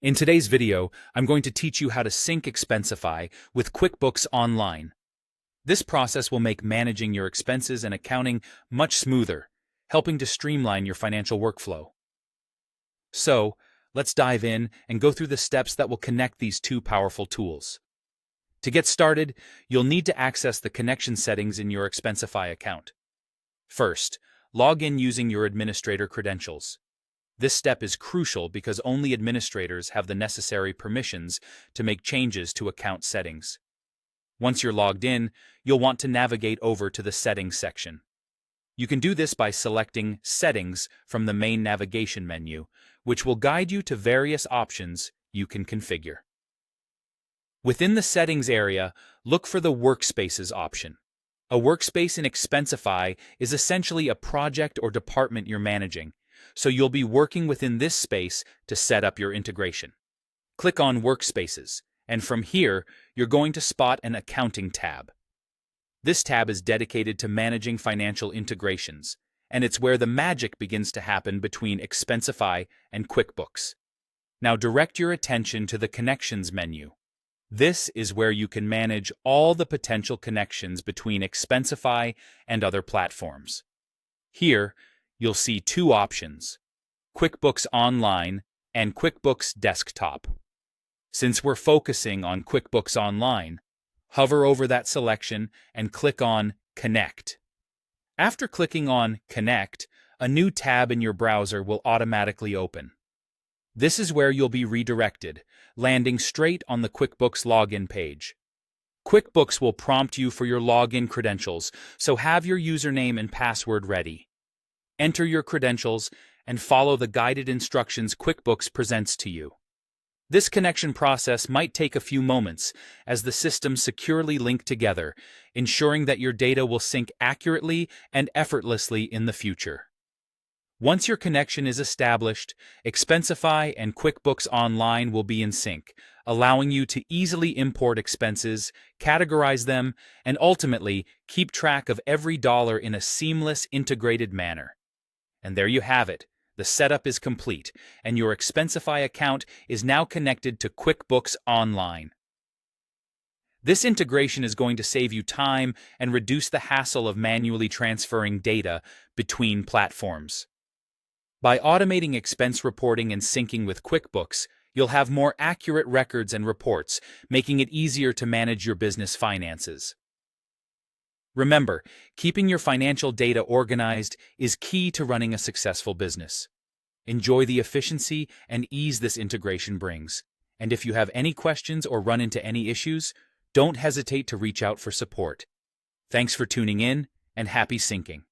In today's video, I'm going to teach you how to sync Expensify with QuickBooks Online. This process will make managing your expenses and accounting much smoother, helping to streamline your financial workflow. So, let's dive in and go through the steps that will connect these two powerful tools. To get started, you'll need to access the connection settings in your Expensify account. First, log in using your administrator credentials. This step is crucial because only administrators have the necessary permissions to make changes to account settings. Once you're logged in, you'll want to navigate over to the Settings section. You can do this by selecting Settings from the main navigation menu, which will guide you to various options you can configure. Within the Settings area, look for the Workspaces option. A workspace in Expensify is essentially a project or department you're managing, so you'll be working within this space to set up your integration. Click on Workspaces, and from here, you're going to spot an Accounting tab. This tab is dedicated to managing financial integrations, and it's where the magic begins to happen between Expensify and QuickBooks. Now direct your attention to the Connections menu. This is where you can manage all the potential connections between Expensify and other platforms. Here, you'll see two options: QuickBooks Online and QuickBooks Desktop. Since we're focusing on QuickBooks Online, hover over that selection and click on Connect. After clicking on Connect, a new tab in your browser will automatically open. This is where you'll be redirected, landing straight on the QuickBooks login page. QuickBooks will prompt you for your login credentials, so have your username and password ready. Enter your credentials and follow the guided instructions QuickBooks presents to you. This connection process might take a few moments as the systems securely link together, ensuring that your data will sync accurately and effortlessly in the future. Once your connection is established, Expensify and QuickBooks Online will be in sync, allowing you to easily import expenses, categorize them, and ultimately keep track of every dollar in a seamless, integrated manner. And there you have it. The setup is complete, and your Expensify account is now connected to QuickBooks Online. This integration is going to save you time and reduce the hassle of manually transferring data between platforms. By automating expense reporting and syncing with QuickBooks, you'll have more accurate records and reports, making it easier to manage your business finances. Remember, keeping your financial data organized is key to running a successful business. Enjoy the efficiency and ease this integration brings. And if you have any questions or run into any issues, don't hesitate to reach out for support. Thanks for tuning in, and happy syncing.